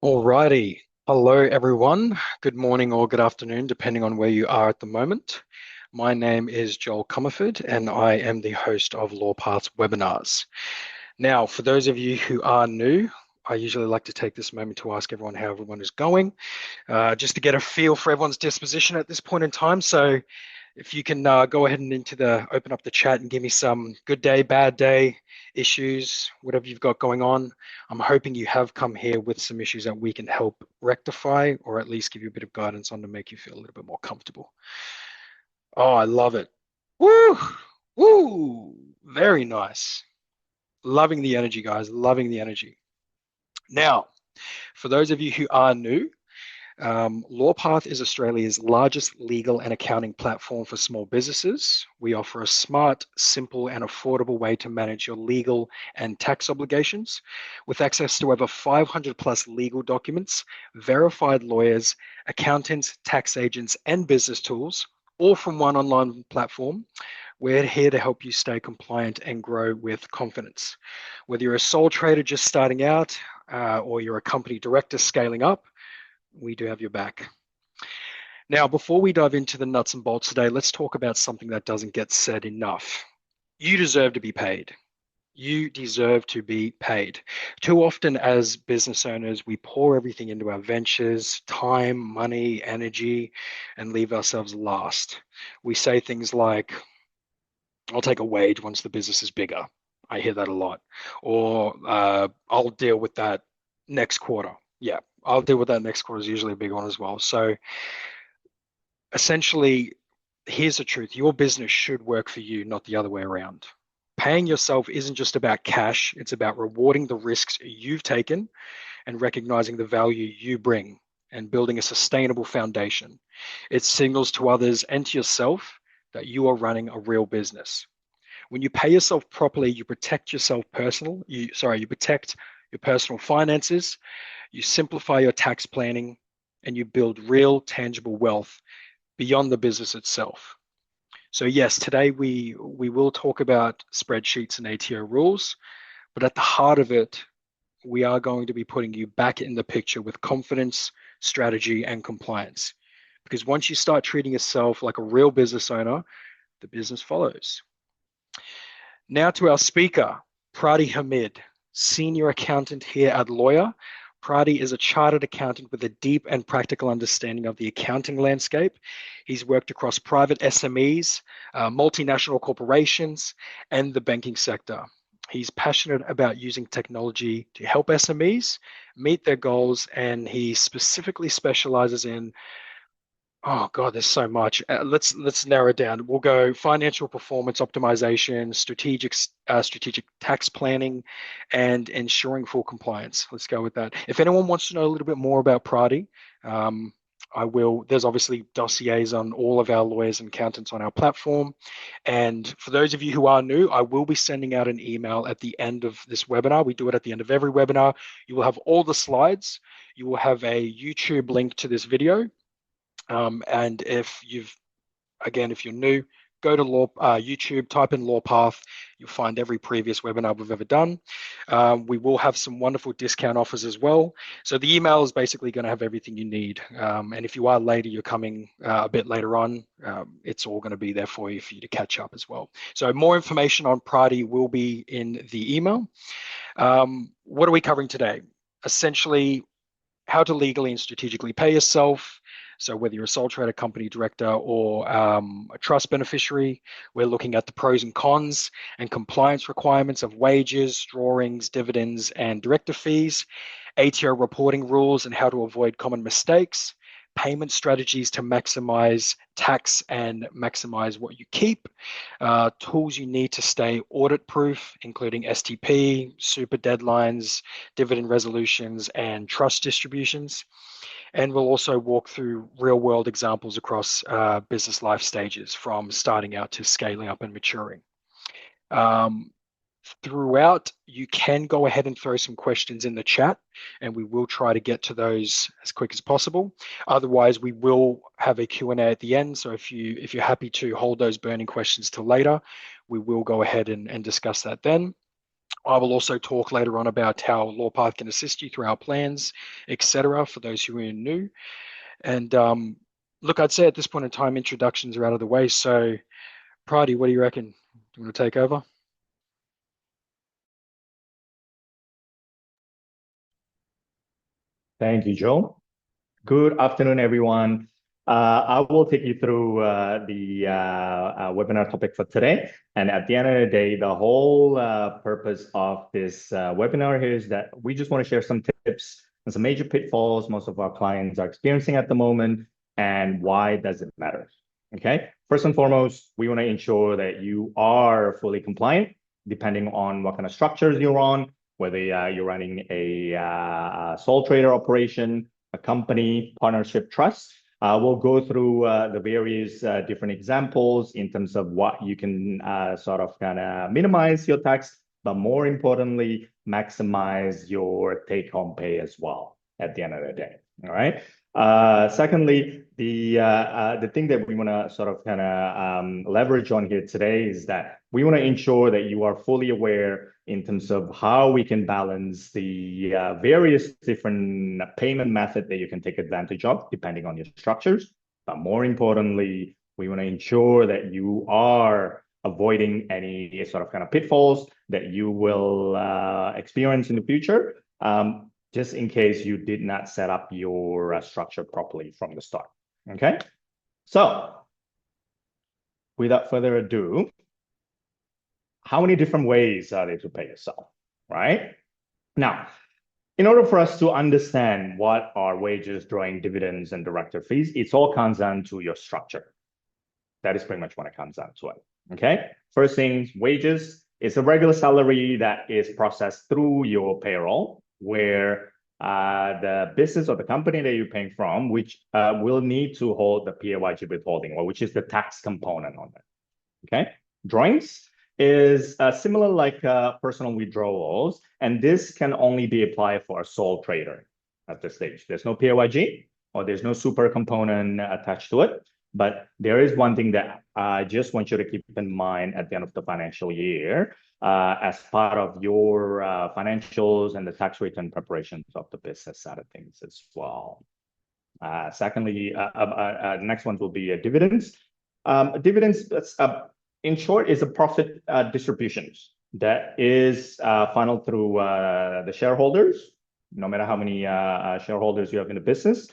Alrighty. Hello, everyone. Good morning or good afternoon, depending on where you are at the moment. My name is Joel Comerford, and I am the host of Lawpath's webinars. Now, for those of you who are new, I usually like to take this moment to ask everyone how everyone is going, just to get a feel for everyone's disposition at this point in time. So if you can go ahead and open up the chat and give me some good day, bad day issues, whatever you've got going on. I'm hoping you have come here with some issues that we can help rectify or at least give you a bit of guidance on to make you feel a little bit more comfortable. Oh, I love it. Woo! Woo! Very nice. Loving the energy, guys. Loving the energy. Now, for those of you who are new, Lawpath is Australia's largest legal and accounting platform for small businesses. We offer a smart, simple, and affordable way to manage your legal and tax obligations with access to over 500 plus legal documents, verified lawyers, accountants, tax agents, and business tools, all from one online platform. We're here to help you stay compliant and grow with confidence. Whether you're a sole trader just starting out or you're a company director scaling up, we do have your back. Now, before we dive into the nuts and bolts today, let's talk about something that doesn't get said enough. You deserve to be paid. You deserve to be paid. Too often, as business owners, we pour everything into our ventures, time, money, energy, and leave ourselves last. We say things like, I'll take a wage once the business is bigger. I hear that a lot. Or I'll deal with that next quarter. Yeah, I'll deal with that next quarter is usually a big one as well. So essentially, here's the truth. Your business should work for you, not the other way around. Paying yourself isn't just about cash, it's about rewarding the risks you've taken and recognizing the value you bring and building a sustainable foundation. It signals to others and to yourself that you are running a real business. When you pay yourself properly, you protect yourself personal. You protect your personal finances, you simplify your tax planning, and you build real tangible wealth beyond the business itself. So yes, today we will talk about spreadsheets and ATO rules, but at the heart of it, we are going to be putting you back in the picture with confidence, strategy, and compliance. Because once you start treating yourself like a real business owner, the business follows. Now to our speaker, Pradi Hamid, senior accountant here at Lawyer. Pradi is a chartered accountant with a deep and practical understanding of the accounting landscape. He's worked across private SMEs, multinational corporations, and the banking sector. He's passionate about using technology to help SMEs meet their goals, and he specifically specializes in, oh God, there's so much. Let's narrow it down. We'll go financial performance optimization, strategic tax planning, and ensuring full compliance. Let's go with that. If anyone wants to know a little bit more about Pradi, I will. There's obviously dossiers on all of our lawyers and accountants on our platform. And for those of you who are new, I will be sending out an email at the end of this webinar. We do it at the end of every webinar. You will have all the slides. You will have a YouTube link to this video. And if you're new, go to YouTube, type in Lawpath. You'll find every previous webinar we've ever done. We will have some wonderful discount offers as well. So the email is basically going to have everything you need. And if you are later, you're coming a bit later on, it's all going to be there for you to catch up as well. So more information on Pradi will be in the email. What are we covering today? Essentially, how to legally and strategically pay yourself. So whether you're a sole trader, company director, or a trust beneficiary, we're looking at the pros and cons and compliance requirements of wages, drawings, dividends, and director fees, ATO reporting rules and how to avoid common mistakes, payment strategies to maximize tax and maximize what you keep, tools you need to stay audit proof, including STP, super deadlines, dividend resolutions, and trust distributions. And we'll also walk through real world examples across business life stages from starting out to scaling up and maturing. Throughout, you can go ahead and throw some questions in the chat and we will try to get to those as quick as possible. Otherwise, we will have a Q&A at the end. So if you're happy to hold those burning questions till later, we will go ahead and discuss that then. I will also talk later on about how Lawpath can assist you through our plans, etc., for those who are new. And look, I'd say at this point in time, introductions are out of the way. So, Pradi, what do you reckon? Do you want to take over? Thank you, Joe. Good afternoon, everyone. I will take you through the webinar topic for today. And at the end of the day, the whole purpose of this webinar here is that we just want to share some tips and some major pitfalls most of our clients are experiencing at the moment, and why does it matter? Okay. First and foremost, we want to ensure that you are fully compliant, depending on what kind of structures you're on, whether you're running a sole trader operation, a company, partnership, trust. We'll go through the various different examples in terms of what you can sort of kind of minimize your tax, but more importantly, maximize your take-home pay as well at the end of the day. All right. Secondly, the thing that we want to sort of kind of leverage on here today is that we want to ensure that you are fully aware in terms of how we can balance the various different payment method that you can take advantage of depending on your structures. But more importantly, we want to ensure that you are avoiding any sort of kind of pitfalls that you will experience in the future. Just in case you did not set up your structure properly from the start. Okay, so without further ado, how many different ways are there to pay yourself, right? Now, in order for us to understand what are wages, drawing dividends, and director fees, it all comes down to your structure. That is pretty much what it comes down to it. Okay, first things, wages is a regular salary that is processed through your payroll, where the business or the company that you're paying from, which will need to hold the PAYG withholding, or which is the tax component on it. Okay, drawings is similar like personal withdrawals, and this can only be applied for a sole trader at this stage. There's no PAYG or there's no super component attached to it. But there is one thing that I just want you to keep in mind at the end of the financial year as part of your financials and the tax return preparations of the business side of things as well. Secondly, next one will be dividends. Dividends, in short, is a profit distributions that is funneled through the shareholders, no matter how many shareholders you have in the business.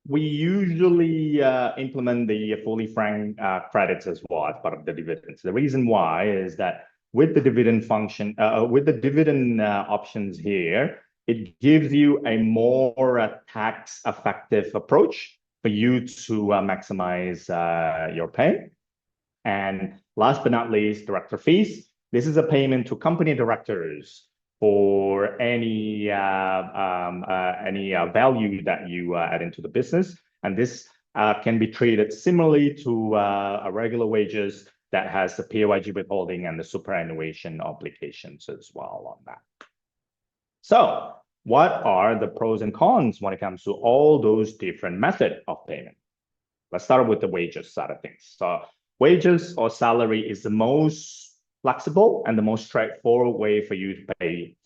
We usually implement the fully franked credits as well as part of the dividends. The reason why is that with the dividend function, with the dividend options here, it gives you a more tax effective approach for you to maximize your pay. And last but not least, director fees. This is a payment to company directors for any value that you add into the business. And this can be treated similarly to a regular wages that has the PAYG withholding and the superannuation obligations as well on that. So what are the pros and cons when it comes to all those different methods of payment? Let's start with the wages side of things. So wages or salary is the most flexible and the most straightforward way for you to pay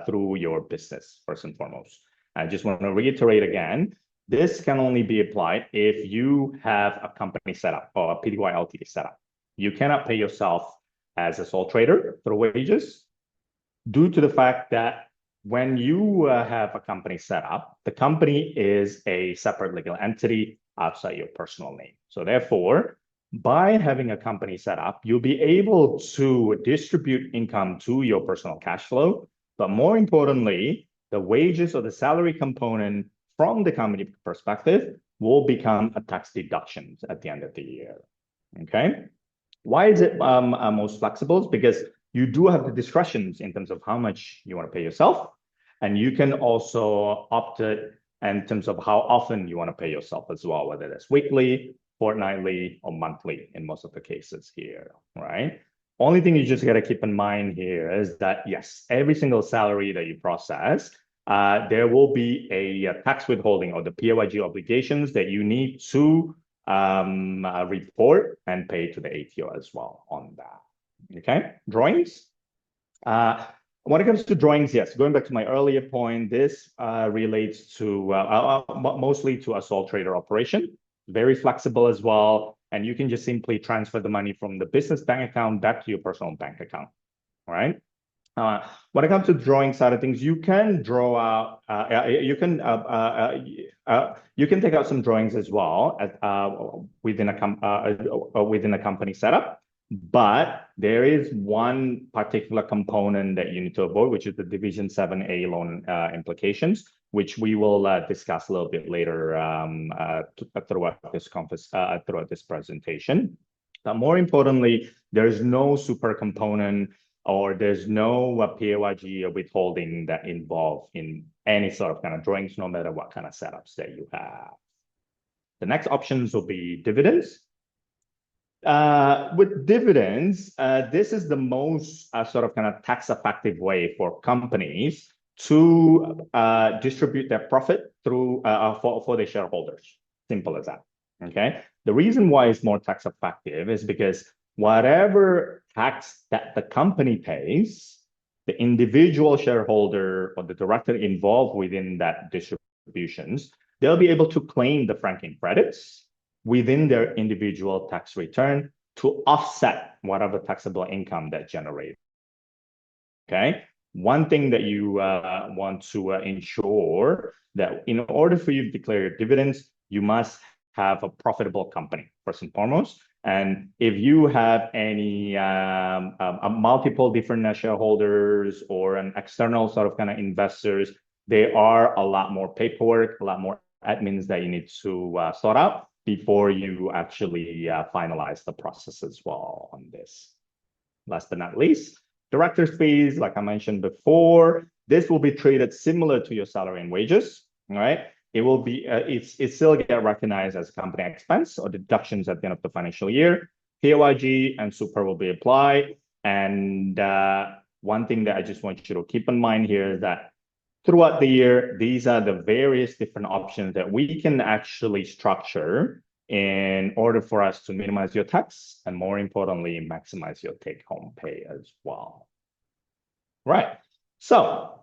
through your business, first and foremost. I just want to reiterate again, this can only be applied if you have a company set up or a PTY Ltd set up. You cannot pay yourself as a sole trader through wages due to the fact that when you have a company set up, the company is a separate legal entity outside your personal name. So therefore, by having a company set up, you'll be able to distribute income to your personal cash flow. But more importantly, the wages or the salary component from the company perspective will become a tax deductions at the end of the year. Okay. Why is it most flexible? Because you do have the discretions in terms of how much you want to pay yourself. And you can also opt it in terms of how often you want to pay yourself as well, whether that's weekly, fortnightly, or monthly in most of the cases here, right? Only thing you just got to keep in mind here is that, yes, every single salary that you process, there will be a tax withholding or the PAYG obligations that you need to report and pay to the ATO as well on that. Okay, drawings. When it comes to drawings, yes, going back to my earlier point, this relates to mostly to a sole trader operation, very flexible as well. And you can just simply transfer the money from the business bank account back to your personal bank account, all right? When it comes to drawing side of things, you can draw out, you can take out some drawings as well as, within a company setup. But there is one particular component that you need to avoid, which is the Division 7A loan implications, which we will discuss a little bit later throughout this presentation. But more importantly, there's no super component or there's no PAYG or withholding that involved in any sort of kind of drawings, no matter what kind of setups that you have. The next options will be dividends. With dividends, this is the most sort of kind of tax effective way for companies to distribute their profit through for their shareholders. Simple as that. Okay. The reason why it's more tax effective is because whatever tax that the company pays, the individual shareholder or the director involved within that distributions, they'll be able to claim the franking credits within their individual tax return to offset whatever taxable income that generated. Okay. One thing that you want to ensure that in order for you to declare your dividends, you must have a profitable company, first and foremost. And if you have any multiple different shareholders or an external sort of kind of investors, there are a lot more paperwork, a lot more admins that you need to sort out before you actually finalize the process as well on this. Last but not least, director's fees, like I mentioned before, this will be treated similar to your salary and wages, all right? It will be, it still get recognized as company expense or deductions at the end of the financial year. PAYG and super will be applied. And one thing that I just want you to keep in mind here is that throughout the year, these are the various different options that we can actually structure in order for us to minimize your tax and more importantly, maximize your take-home pay as well. Right. So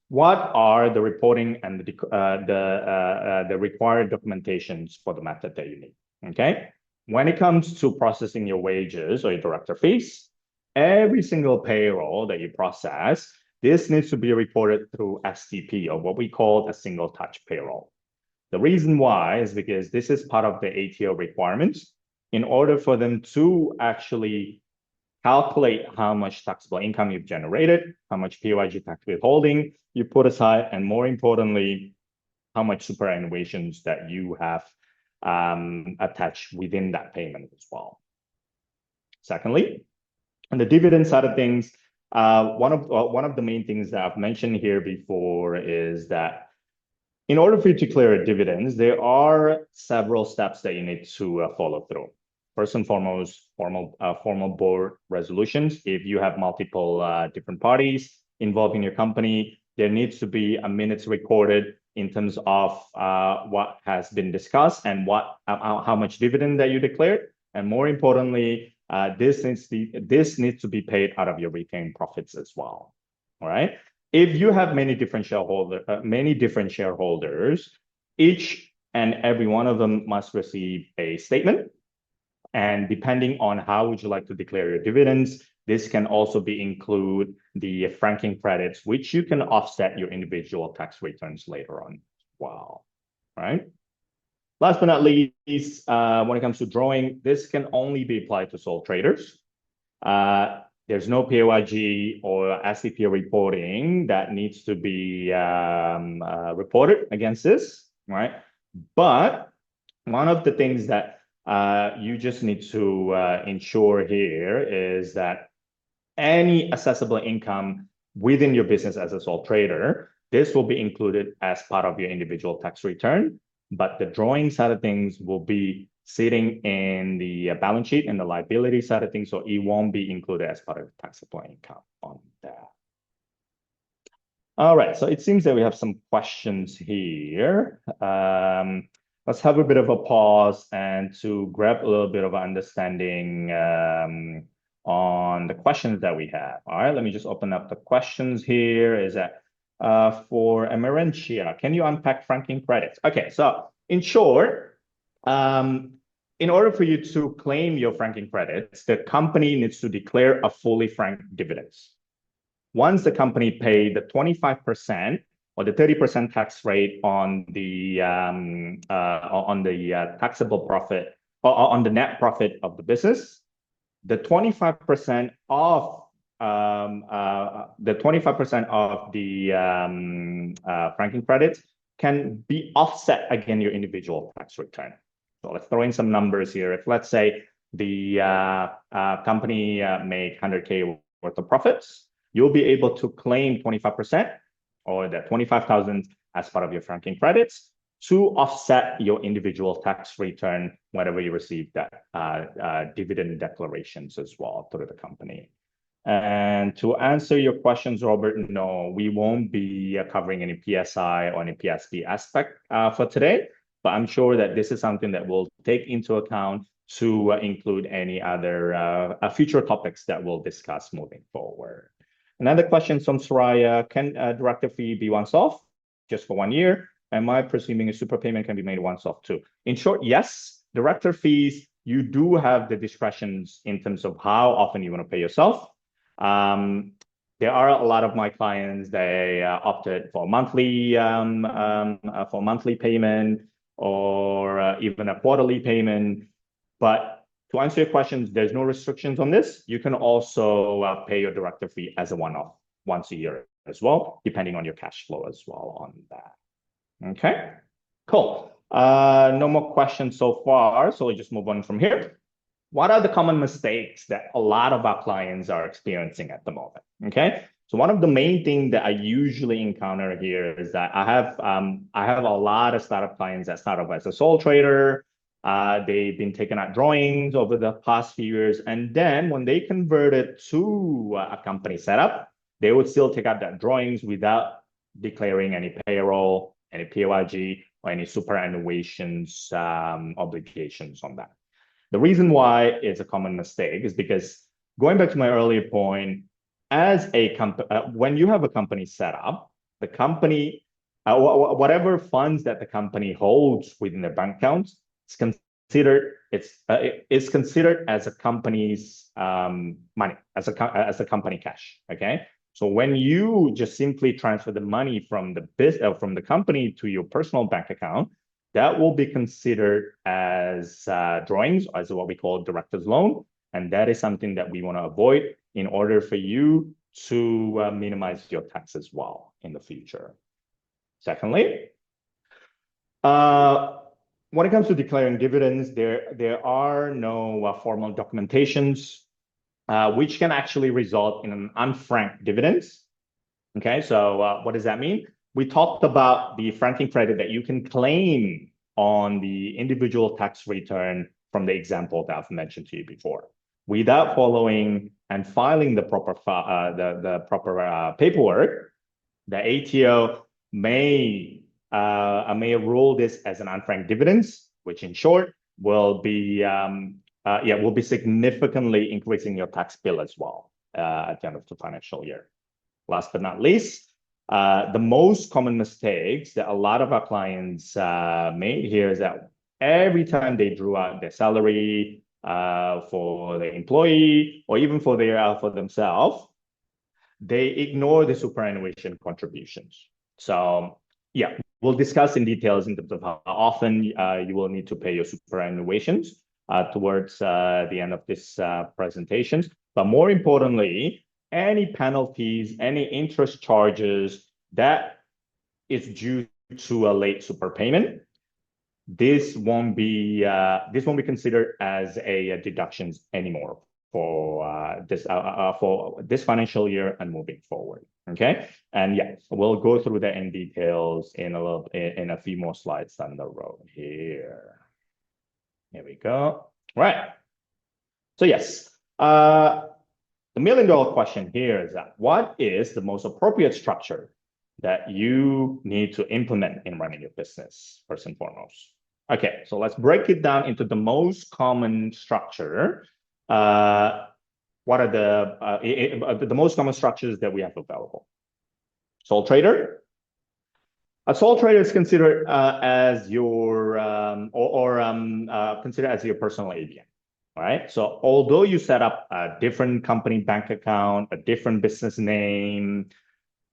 what are the reporting and the required documentations for the method that you need? Okay. When it comes to processing your wages or your director fees, every single payroll that you process, this needs to be reported through STP or what we call a single touch payroll. The reason why is because this is part of the ATO requirements. In order for them to actually calculate how much taxable income you've generated, how much PAYG tax withholding you put aside, and more importantly, how much superannuations that you have attached within that payment as well. Secondly, on the dividend side of things, one of the main things that I've mentioned here before is that in order for you to clear dividends, there are several steps that you need to follow through. First and foremost, formal board resolutions. If you have multiple different parties involved in your company, there needs to be a minutes recorded in terms of what has been discussed and how much dividend that you declared. And more importantly, this needs to be paid out of your retained profits as well. All right. If you have many different shareholders, each and every one of them must receive a statement. And depending on how would you like to declare your dividends, this can also be include the franking credits, which you can offset your individual tax returns later on. Wow. All right. Last but not least, when it comes to drawing, this can only be applied to sole traders. There's no PAYG or SCP reporting that needs to be reported against this, right? But one of the things that you just need to ensure here is that any accessible income within your business as a sole trader, this will be included as part of your individual tax return, but the drawing side of things will be sitting in the balance sheet and the liability side of things, so it won't be included as part of the taxable income on that. All right, so it seems that we have some questions here. Let's have a bit of a pause and to grab a little bit of understanding on the questions that we have. All right, let me just open up the questions here. Is that for Emerentia, can you unpack franking credits? Okay, so in short, in order for you to claim your franking credits, the company needs to declare a fully franked dividends. Once the company paid the 25% or the 30% tax rate on the taxable profit or on the net profit of the business, the 25% of the franking credits can be offset against your individual tax return. So let's throw in some numbers here. If let's say the company made 100K worth of profits, you'll be able to claim 25% or the 25,000 as part of your franking credits to offset your individual tax return whenever you receive that dividend declarations as well through the company. And to answer your questions, Robert, no, we won't be covering any PSI or any PSB aspect for today, but I'm sure that this is something that we'll take into account to include any other future topics that we'll discuss moving forward. Another question from Soraya, can a director fee be once off just for 1 year? Am I presuming a super payment can be made once off too? In short, yes, director fees, you do have the discretions in terms of how often you want to pay yourself. There are a lot of my clients, they opted for monthly payment or even a quarterly payment. But to answer your questions, there's no restrictions on this. You can also pay your director fee as a one-off once a year as well, depending on your cash flow as well on that. Okay, cool. No more questions so far, so we'll just move on from here. What are the common mistakes that a lot of our clients are experiencing at the moment? Okay, so one of the main things that I usually encounter here is that I have a lot of startup clients that start off as a sole trader. They've been taking out drawings over the past few years, and then when they converted to a company setup, they would still take out that drawings without declaring any payroll, any PAYG, or any superannuations obligations on that. The reason why it's a common mistake is because going back to my earlier point, as a company, when you have a company set up, the company, whatever funds that the company holds within their bank accounts, it's considered as a company's money, as a company cash. Okay, so when you just simply transfer the money from the company to your personal bank account, that will be considered as drawings, as what we call director's loan. And that is something that we want to avoid in order for you to minimize your tax as well in the future. Secondly, when it comes to declaring dividends, there are no formal documentations, which can actually result in an unfranked dividends. Okay, so what does that mean? We talked about the franking credit that you can claim on the individual tax return from the example that I've mentioned to you before. Without following and filing the proper paperwork, the ATO may rule this as an unfranked dividends, which in short will be significantly increasing your tax bill as well at the end of the financial year. Last but not least, the most common mistakes that a lot of our clients made here is that every time they drew out their salary for the employee or even for themselves, they ignore the superannuation contributions. So yeah, we'll discuss in details in terms of how often you will need to pay your superannuations towards the end of this presentations. But more importantly, any penalties, any interest charges that is due to a late super payment, this won't be considered as a deductions anymore for this financial year and moving forward. Okay, and yeah, we'll go through that in details in a few more slides down the road here. Here we go. Right. So yes, the million-dollar question here is that what is the most appropriate structure that you need to implement in running your business first and foremost? Okay, so let's break it down into the most common structure. what are the most common structures that we have available? Sole trader. A sole trader is considered as your considered as your personal ABN. All right. So although you set up a different company bank account, a different business name,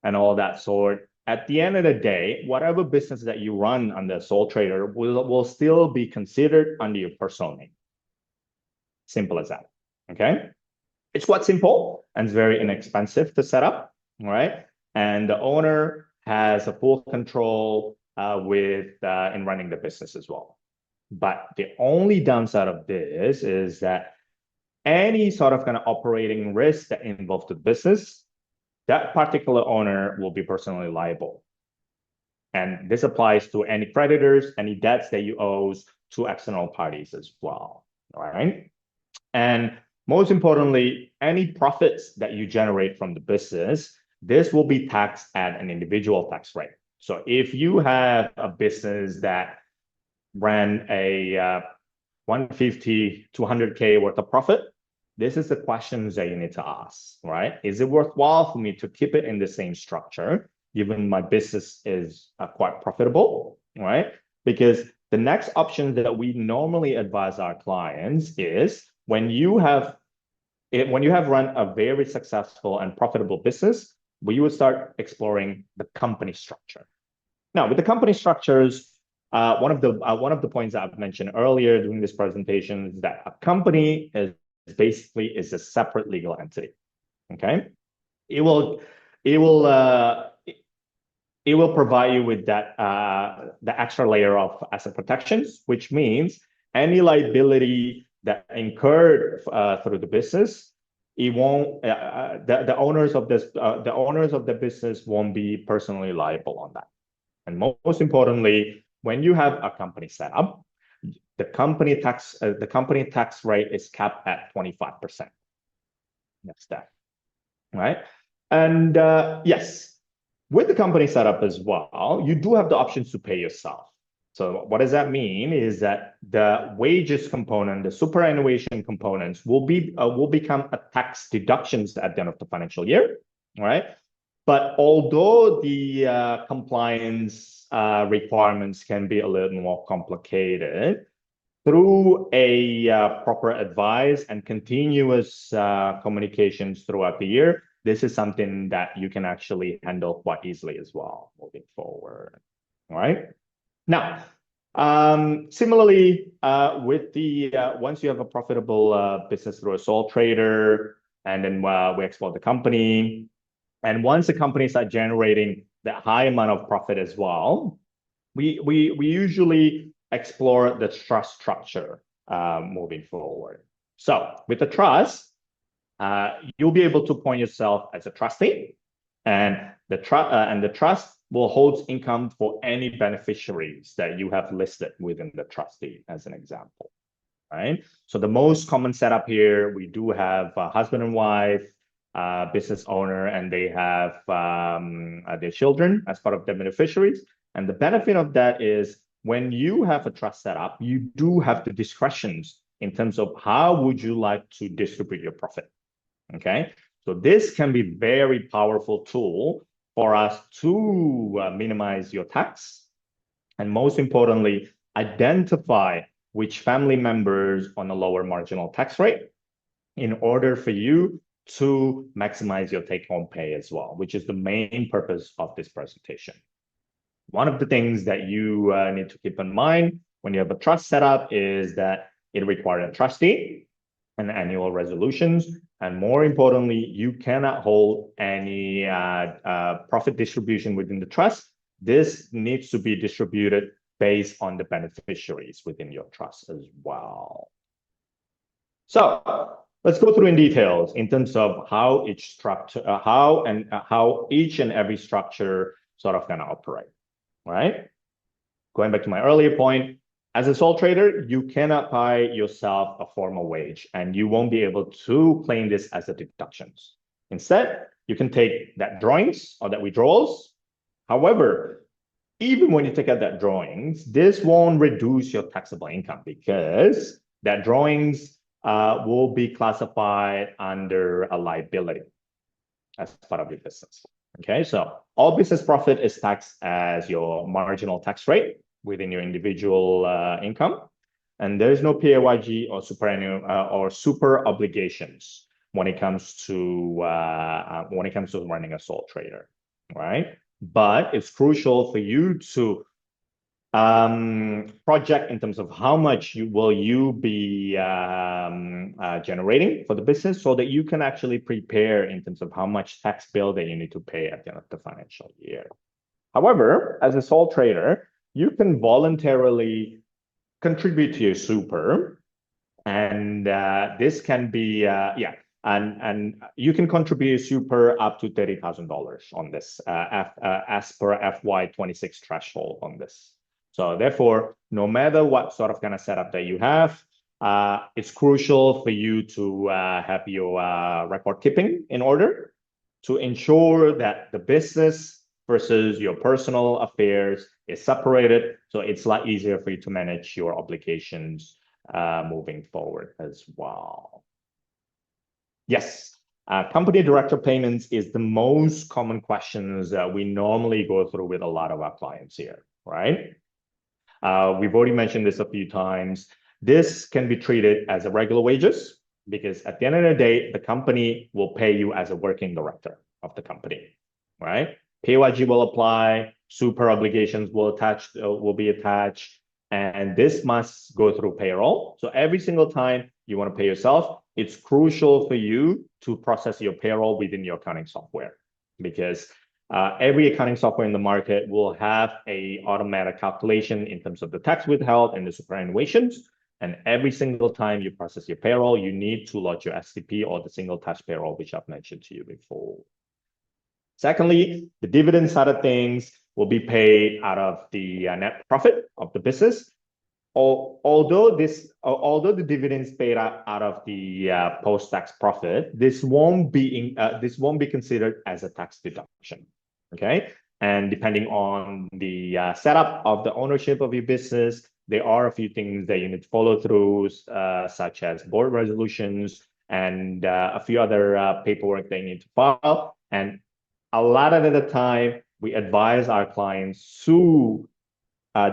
and all that sort, at the end of the day, whatever business that you run under sole trader will still be considered under your personal name. Simple as that. Okay. It's quite simple and it's very inexpensive to set up. All right. And the owner has a full control in running the business as well. But the only downside of this is that any sort of kind of operating risk that involves the business, that particular owner will be personally liable. And this applies to any creditors, any debts that you owe to external parties as well. All right. And most importantly, any profits that you generate from the business, this will be taxed at an individual tax rate. So if you have a business that ran a 150 to 100K worth of profit, this is the questions that you need to ask, right? Is it worthwhile for me to keep it in the same structure, given my business is quite profitable, right? Because the next option that we normally advise our clients is when you have run a very successful and profitable business, we would start exploring the company structure. Now, with the company structures, one of the points that I've mentioned earlier during this presentation is that a company is basically a separate legal entity. Okay, it will provide you with that the extra layer of asset protections, which means any liability that incurred through the business, it won't the owners of the business won't be personally liable on that. And most importantly, when you have a company set up, the company tax rate is capped at 25%. That's that, right? And yes, with the company setup as well, you do have the options to pay yourself. So what does that mean is that the wages component, the superannuation components will become a tax deductions at the end of the financial year, right? But although the compliance requirements can be a little more complicated, through a proper advice and continuous communications throughout the year, this is something that you can actually handle quite easily as well moving forward. All right. Now, similarly, with the once you have a profitable business through a sole trader, and then we explore the company, and once the company starts generating that high amount of profit as well, we usually explore the trust structure moving forward. So with the trust, you'll be able to appoint yourself as a trustee, and the trust will hold income for any beneficiaries that you have listed within the trustee, as an example. Right. So the most common setup here, we do have a husband and wife, business owner, and they have their children as part of the beneficiaries. And the benefit of that is when you have a trust set up, you do have the discretions in terms of how would you like to distribute your profit. Okay, so this can be very powerful tool for us to minimize your tax, and most importantly, identify which family members on a lower marginal tax rate in order for you to maximize your take-home pay as well, which is the main purpose of this presentation. One of the things that you need to keep in mind when you have a trust set up is that it requires a trustee and annual resolutions. And more importantly, you cannot hold any profit distribution within the trust. This needs to be distributed based on the beneficiaries within your trust as well. So let's go through in details in terms of how each structure, how each and every structure sort of gonna operate, right? Going back to my earlier point, as a sole trader, you cannot pay yourself a formal wage, and you won't be able to claim this as a deductions. Instead, you can take that drawings or that withdrawals. However, even when you take out that drawings, this won't reduce your taxable income because that drawings will be classified under a liability as part of your business. Okay, so all business profit is taxed as your marginal tax rate within your individual income, and there is no PAYG or super obligations when it comes to running a sole trader, right? But it's crucial for you to project in terms of how much will you be generating for the business so that you can actually prepare in terms of how much tax bill that you need to pay at the end of the financial year. However, as a sole trader, you can voluntarily contribute to your super, and this can be and you can contribute super up to $30,000 on this as per FY26 threshold on this. So therefore, no matter what sort of kind of setup that you have, it's crucial for you to have your record keeping in order to ensure that the business versus your personal affairs is separated. So it's a lot easier for you to manage your obligations moving forward as well. Yes, company director payments is the most common questions that we normally go through with a lot of our clients here, right? We've already mentioned this a few times. This can be treated as a regular wages because at the end of the day, the company will pay you as a working director of the company, right? PAYG will apply, super obligations will be attached, and this must go through payroll. So every single time you want to pay yourself, it's crucial for you to process your payroll within your accounting software because every accounting software in the market will have an automatic calculation in terms of the tax withheld and the superannuations. And every single time you process your payroll, you need to lodge your STP or the single tax payroll, which I've mentioned to you before. Secondly, the dividend side of things will be paid out of the net profit of the business. Although the dividends paid out of the post-tax profit, this won't be considered as a tax deduction. Okay, and depending on the setup of the ownership of your business, there are a few things that you need to follow through, such as board resolutions and a few other paperwork they need to file. And a lot of the time, we advise our clients to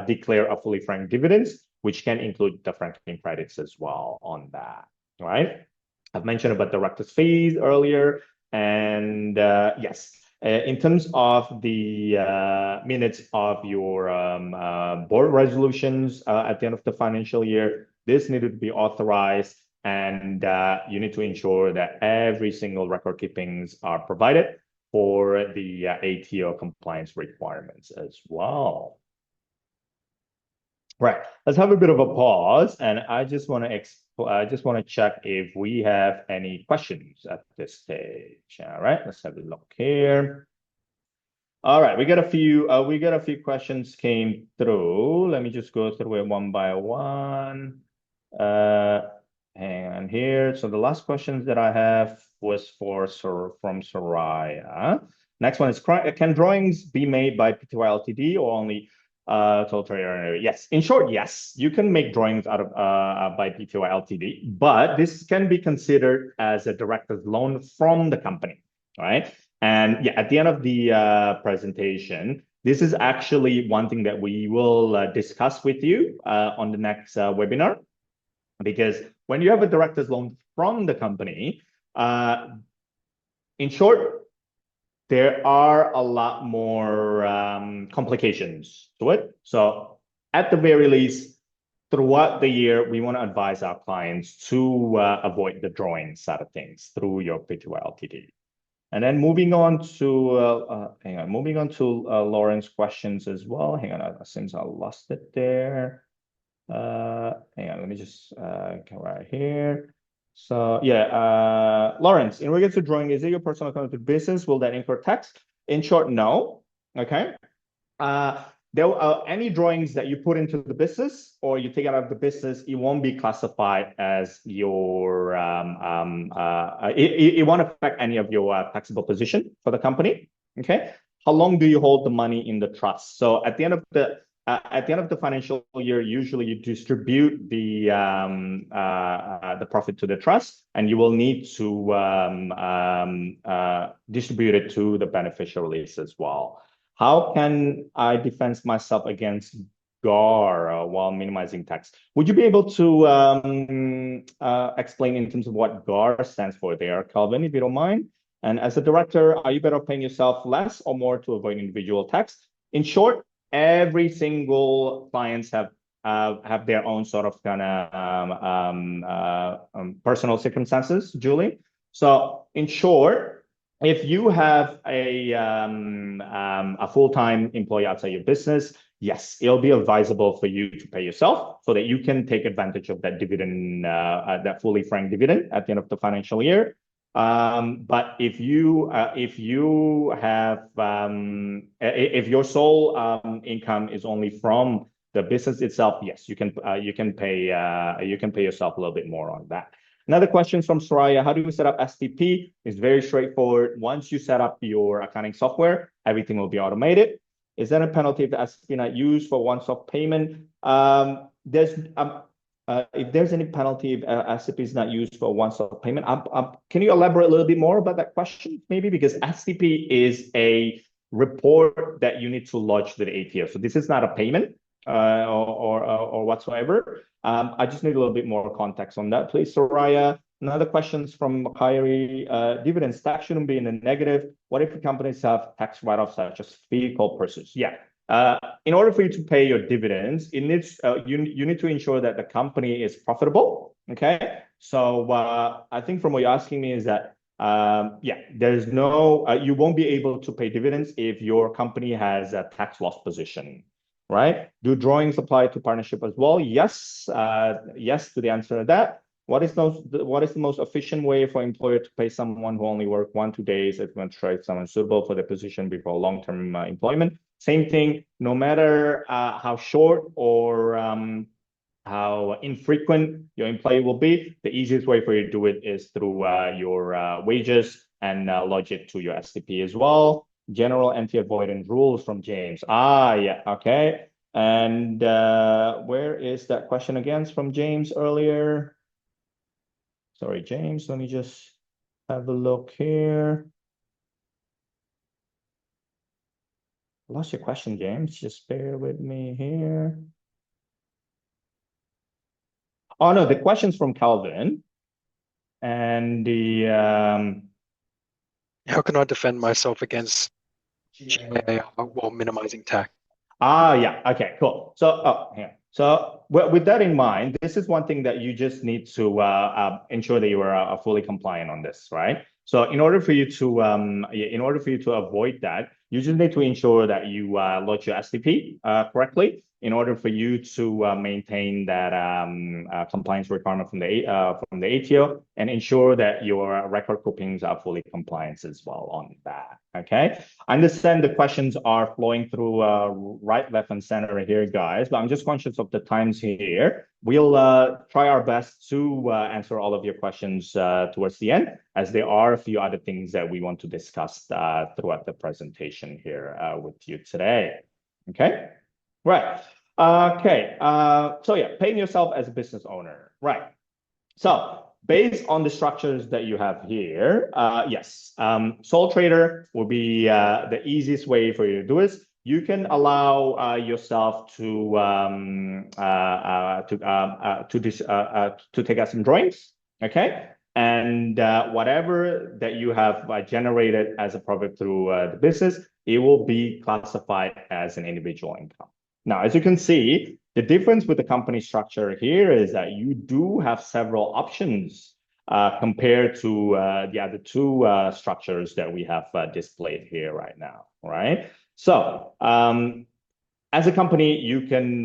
declare a fully franked dividends, which can include the franking credits as well on that, right? I've mentioned about director's fees earlier, and yes, in terms of the minutes of your board resolutions at the end of the financial year, this needed to be authorized, and you need to ensure that every single record keepings are provided for the ATO compliance requirements as well. Right, let's have a bit of a pause, and I just want to check if we have any questions at this stage. All right, let's have a look here. All right, we got a few questions came through. Let me just go through it one by one. Hang on here. So the last questions that I have was from Soraya. Next one is, can drawings be made by PTY Ltd or only sole trader? Yes. In short, yes. You can make drawings out of by PTY Ltd, but this can be considered as a director's loan from the company, right? And yeah, at the end of the presentation, this is actually one thing that we will discuss with you on the next webinar, because when you have a director's loan from the company, in short, there are a lot more complications to it. So at the very least, throughout the year, we want to advise our clients to avoid the drawing side of things through your PTY Ltd. And then moving on to Lauren's questions as well. Hang on, it seems I lost it there. Hang on, let me just go right here. So yeah, Lawrence, in regards to drawing, is it your personal account to business? Will that incur tax? In short, no. Okay. Any drawings that you put into the business or you take out of the business, it won't be classified as your it won't affect any of your taxable position for the company. Okay. How long do you hold the money in the trust? So at the end of the at the end of the financial year, usually you distribute the profit to the trust, and you will need to distribute it to the beneficiaries as well. How can I defend myself against GAR while minimizing tax? Would you be able to explain in terms of what GAR stands for there, Calvin, if you don't mind? And as a director, are you better paying yourself less or more to avoid individual tax? In short, every single clients have their own sort of kind of personal circumstances, Julie. So in short, if you have a full-time employee outside your business, yes, it'll be advisable for you to pay yourself so that you can take advantage of that dividend, that fully franked dividend at the end of the financial year. But if you have if your sole income is only from the business itself, yes, you can pay yourself a little bit more on that. Another question from Soraya: how do you set up STP? It's very straightforward. Once you set up your accounting software, everything will be automated. Is there a penalty if the STP not used for one-off payment? If there's any penalty if STP is not used for one-off payment, can you elaborate a little bit more about that question, maybe? Because STP is a report that you need to lodge to the ATO. So this is not a payment or whatsoever. I just need a little bit more context on that, please, Soraya. Another question from Kyrie. Dividends tax shouldn't be in the negative. What if the companies have tax write-offs such as vehicle purchase? Yeah. In order for you to pay your dividends, it needs you need to ensure that the company is profitable. Okay, so I think from what you're asking me is that yeah, there's no you won't be able to pay dividends if your company has a tax loss position, right? Do drawings apply to partnership as well? Yes, yes to the answer to that. What is the most efficient way for employer to pay someone who only work 1-2 days if you want to try someone suitable for the position before long-term employment? Same thing, no matter how short or how infrequent your employee will be, the easiest way for you to do it is through your wages and lodge it to your STP as well. General anti-avoidance rules from James. Yeah, okay. And where is that question again from James earlier? Sorry, James, let me just have a look here. I lost your question, James. Just bear with me here. Oh, no, the question's from Calvin. And How can I defend myself against GIA while minimizing tax? Yeah, okay, cool. So, yeah. So with that in mind, this is one thing that you just need to ensure that you are fully compliant on this, right? So in order for you to avoid that, you just need to ensure that you lodge your STP correctly in order for you to maintain that compliance requirement from the ATO and ensure that your record keepings are fully compliant as well on that. Okay, I understand the questions are flowing through right, left, and center here, guys, but I'm just conscious of the times here. We'll try our best to answer all of your questions towards the end, as there are a few other things that we want to discuss throughout the presentation here with you today. Okay, right. Okay, so yeah, paying yourself as a business owner, right? So based on the structures that you have here, yes, sole trader will be the easiest way for you to do this. You can allow yourself to take out some drawings, okay? And whatever that you have generated as a profit through the business, it will be classified as an individual income. Now, as you can see, the difference with the company structure here is that you do have several options compared to the other two structures that we have displayed here right now, right? So, as a company, you can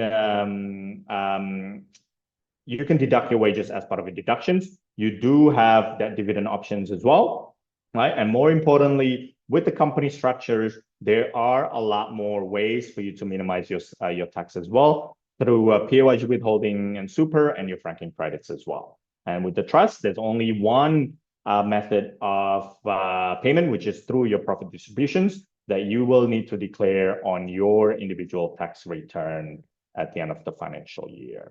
deduct your wages as part of your deductions. You do have that dividend options as well, right? And more importantly, with the company structures, there are a lot more ways for you to minimize your tax as well through PAYG withholding and super and your franking credits as well. And with the trust, there's only one method of payment, which is through your profit distributions. that you will need to declare on your individual tax return at the end of the financial year.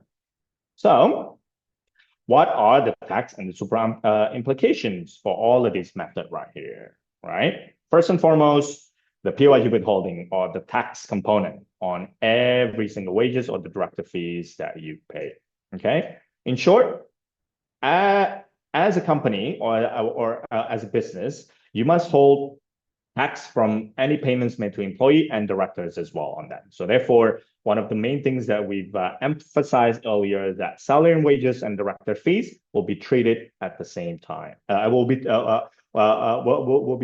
So, what are the tax and the super implications for all of these methods right here, right? First and foremost, the PYG withholding or the tax component on every single wages or the director fees that you pay, okay? In short, as a company or as a business, you must hold tax from any payments made to employee and directors as well on that. So therefore, one of the main things that we've emphasized earlier is that salary and wages and director fees will be treated at the same time. Will be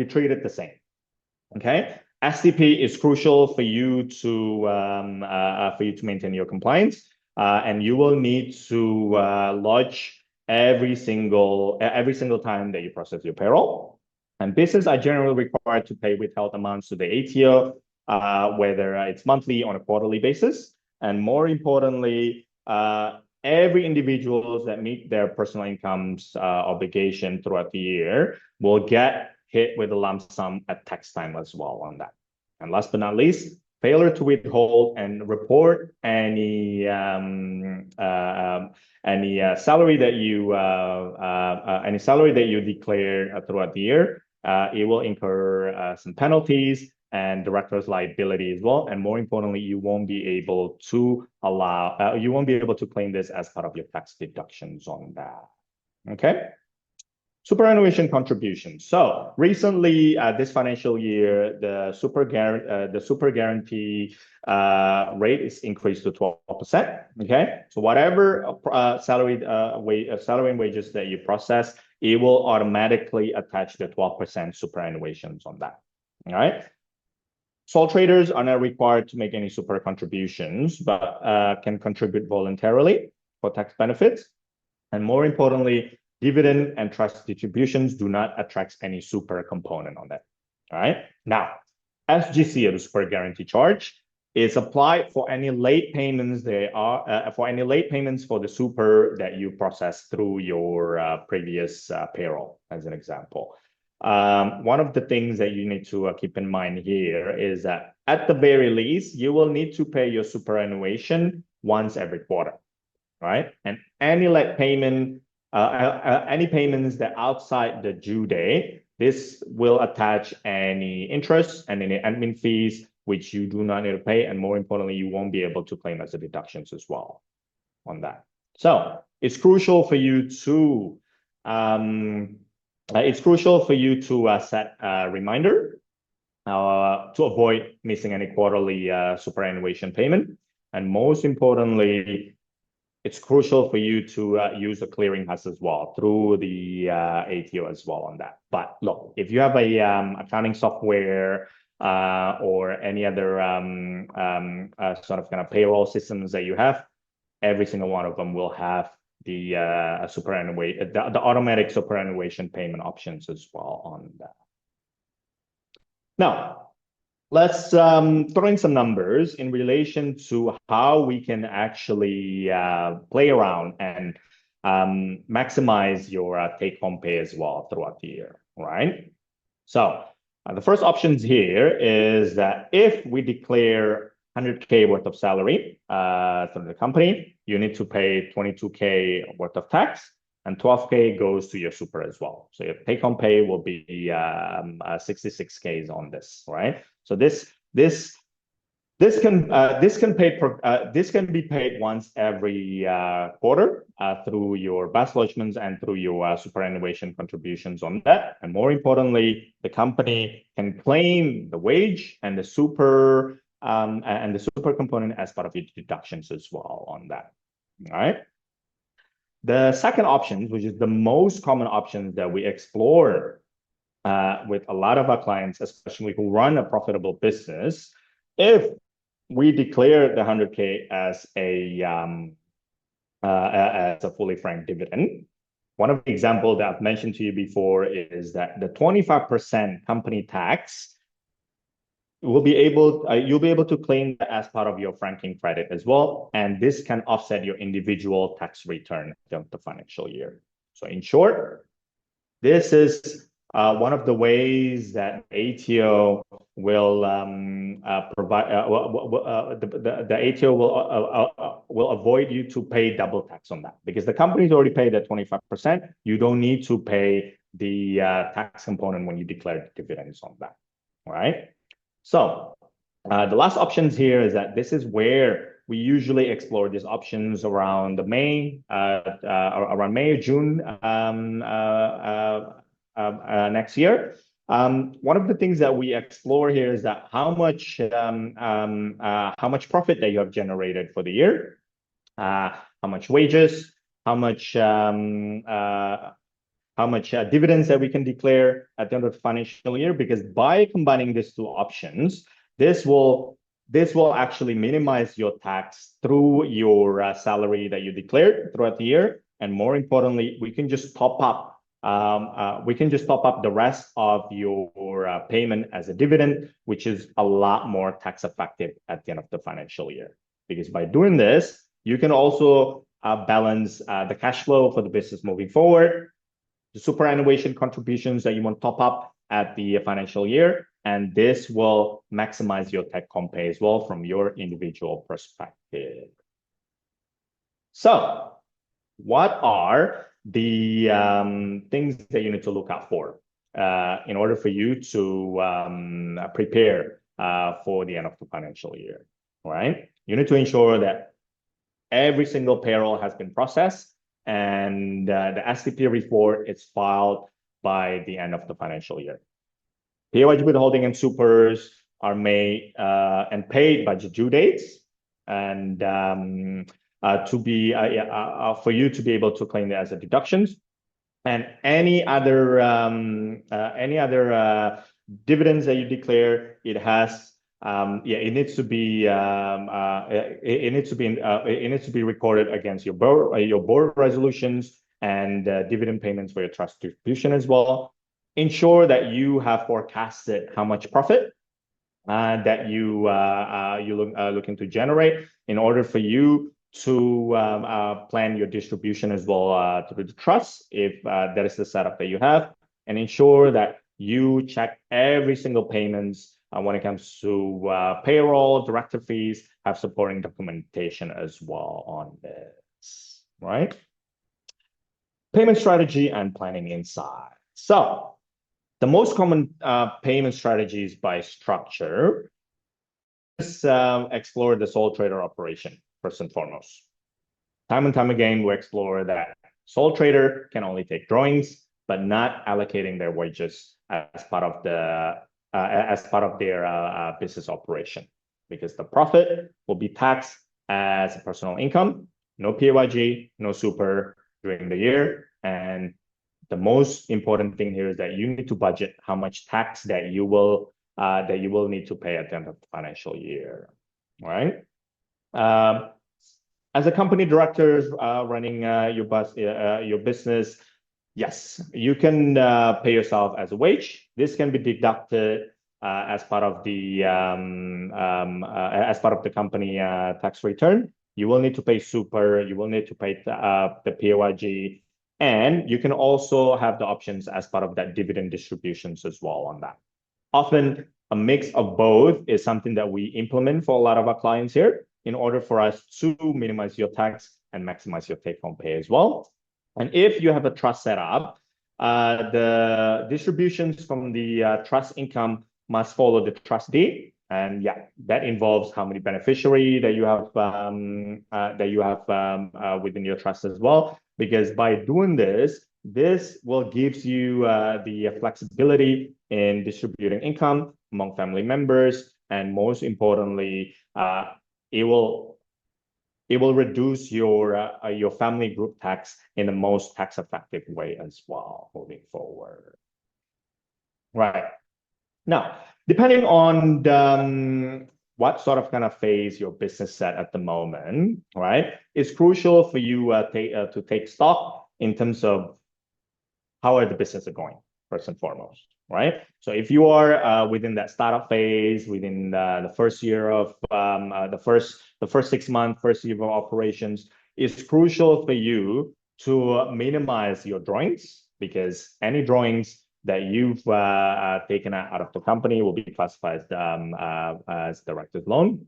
treated the same. Okay. STP is crucial for you to maintain your compliance, and you will need to lodge every single time that you process your payroll. And businesses are generally required to pay withheld amounts to the ATO, whether it's monthly or on a quarterly basis. And more importantly, every individuals that meet their personal income's obligation throughout the year will get hit with a lump sum at tax time as well on that. And last but not least, failure to withhold and report any salary that you declare throughout the year, it will incur some penalties and director's liability as well. And more importantly, you won't be able to claim this as part of your tax deductions on that. Okay. Superannuation contributions. So recently, this financial year, the super guarantee rate is increased to 12%. Okay, so whatever salary and wages that you process, it will automatically attach the 12% superannuations on that. All right. Sole traders are not required to make any super contributions, but can contribute voluntarily for tax benefits. And more importantly, dividend and trust distributions do not attract any super component on that. All right. Now, SGC, the super guarantee charge, is applied for any late payments for the super that you process through your previous payroll, as an example. One of the things that you need to keep in mind here is that at the very least, you will need to pay your superannuation once every quarter, right? And any late payment, any payments that outside the due date, this will attach any interest and any admin fees, which you do not need to pay. And more importantly, you won't be able to claim as a deductions as well on that. So it's crucial for you to set a reminder to avoid missing any quarterly superannuation payment. And most importantly, it's crucial for you to use a clearinghouse as well through the ATO as well on that. But look, if you have a accounting software or any other sort of kind of payroll systems that you have, every single one of them will have the automatic superannuation payment options as well on that. Now, let's throw in some numbers in relation to how we can actually play around and maximize your take-home pay as well throughout the year, right? So the first options here is that if we declare 100K worth of salary from the company, you need to pay 22K worth of tax, and 12K goes to your super as well. So your take-home pay will be 66Ks on this, right? So this can be paid once every quarter through your batch lodgements and through your superannuation contributions on that. And more importantly, the company can claim the wage and the super component as part of your deductions as well on that. All right. The second option, which is the most common option that we explore with a lot of our clients, especially who run a profitable business, if we declare the 100K as a fully franked dividend. One of the examples that I've mentioned to you before is that the 25% company tax you'll be able to claim that as part of your franking credit as well, and this can offset your individual tax return of the financial year. So in short, this is one of the ways that ATO will provide the ATO will avoid you to pay double tax on that, because the company's already paid that 25%. You don't need to pay the tax component when you declare dividends on that. All right. So the last options here is that this is where we usually explore these options around May or June next year. One of the things that we explore here is that how much profit that you have generated for the year, how much wages, how much dividends that we can declare at the end of the financial year. Because by combining these two options, this will actually minimize your tax through your salary that you declared throughout the year, and more importantly, we can just top up the rest of your payment as a dividend, which is a lot more tax effective at the end of the financial year. Because by doing this, you can also balance the cash flow for the business moving forward, the superannuation contributions that you want to top up at the financial year, and this will maximize your take-home pay as well from your individual perspective. So, what are the things that you need to look out for in order for you to prepare for the end of the financial year? All right, you need to ensure that every single payroll has been processed and the STP report is filed by the end of the financial year. PAYG withholding and supers are made and paid by the due dates, and for you to be able to claim it as a deductions, and any other dividends that you declare, it needs to be recorded against your board resolutions and dividend payments for your trust distribution as well. Ensure that you have forecasted how much profit that you looking to generate in order for you to plan your distribution as well to the trust, if that is the setup that you have, and ensure that you check every single payments when it comes to payroll, director fees, have supporting documentation as well on this, right? Payment strategy and planning inside. So the most common payment strategies by structure is explore the sole trader operation first and foremost. Time and time again, we explore that sole trader can only take drawings, but not allocating their wages as part of their business operation, because the profit will be taxed as personal income, no PAYG, no super during the year. And the most important thing here is that you need to budget how much tax that you will need to pay at the end of the financial year. All right. As a company director running your business, yes, you can pay yourself as a wage. This can be deducted as part of the company tax return. You will need to pay super. You will need to pay the PAYG, and you can also have the options as part of that dividend distributions as well on that. Often a mix of both is something that we implement for a lot of our clients here in order for us to minimize your tax and maximize your take-home pay as well. And if you have a trust set up, the distributions from the trust income must follow the trust deed, and yeah, that involves how many beneficiary that you have within your trust as well. Because by doing this will gives you the flexibility in distributing income among family members, and most importantly, it will reduce your family group tax in the most tax effective way as well moving forward. Right. Now, depending on what sort of kind of phase your business at the moment, right, it's crucial for you to take stock in terms of how are the business going first and foremost, right? So if you are within that startup phase, within the first year of the first 6 months, first year of operations, it's crucial for you to minimize your drawings, because any drawings that you've taken out of the company will be classified as director's loan,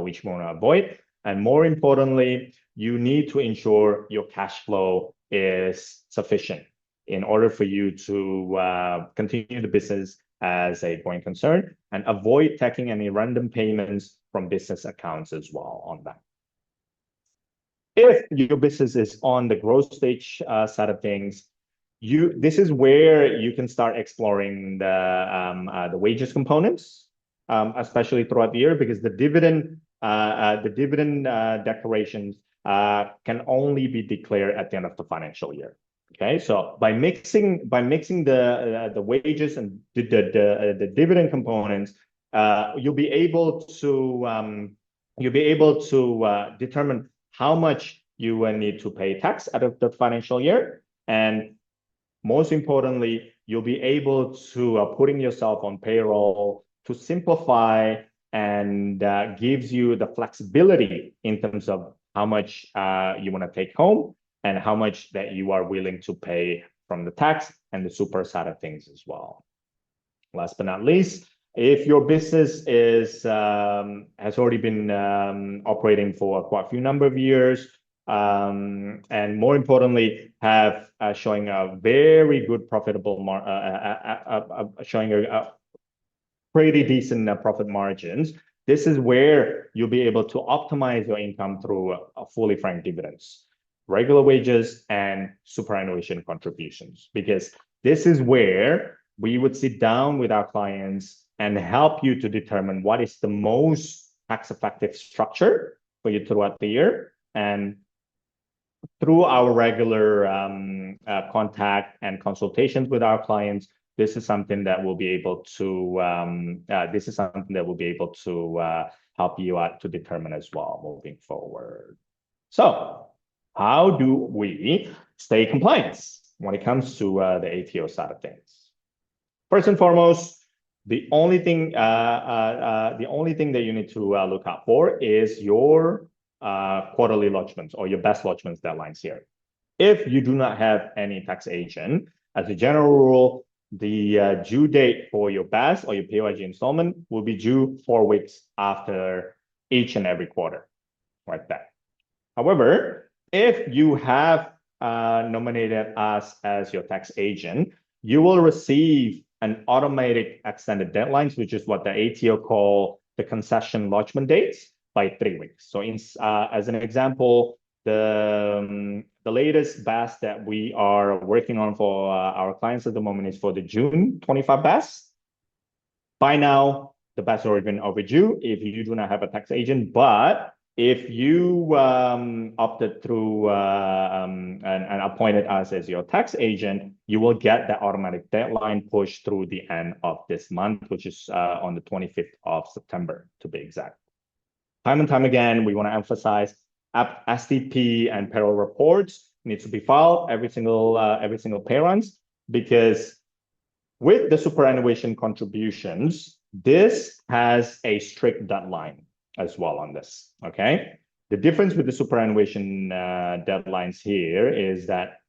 which you want to avoid. And more importantly, you need to ensure your cash flow is sufficient in order for you to continue the business as a going concern and avoid taking any random payments from business accounts as well on that. If your business is on the growth stage side of things, this is where you can start exploring the wages components, especially throughout the year, because the dividend declarations can only be declared at the end of the financial year. Okay, so by mixing the wages and the dividend components, you'll be able to determine how much you will need to pay tax out of the financial year, and most importantly, you'll be able to putting yourself on payroll to simplify and gives you the flexibility in terms of how much you want to take home and how much that you are willing to pay from the tax and the super side of things as well. Last but not least, if your business has already been operating for quite a few number of years, and more importantly, have showing a very good profitable showing a pretty decent profit margins, this is where you'll be able to optimize your income through fully franked dividends, regular wages, and superannuation contributions, because this is where we would sit down with our clients and help you to determine what is the most tax-effective structure for you throughout the year. And through our regular contact and consultations with our clients, this is something that we'll be able to help you out to determine as well moving forward. So, how do we stay compliant when it comes to the ATO side of things? First and foremost, the only thing that you need to look out for is your quarterly lodgements or your best lodgements deadlines here. If you do not have any tax agent, as a general rule, the due date for your BAS or your PAYG installment will be due 4 weeks after each and every quarter, like that. However, if you have nominated us as your tax agent, you will receive an automatic extended deadlines, which is what the ATO call the concession lodgement dates, by 3 weeks. So as an example, the latest BAS that we are working on for our clients at the moment is for the June 25 BAS. By now, the BAS has already been overdue if you do not have a tax agent, but if you opted through and appointed us as your tax agent, you will get the automatic deadline pushed through the end of this month, which is on the 25th of September, to be exact. Time and time again, we want to emphasize STP and payroll reports needs to be filed every single pay runs, because with the superannuation contributions, this has a strict deadline as well on this. Okay, the difference with the superannuation deadlines here is that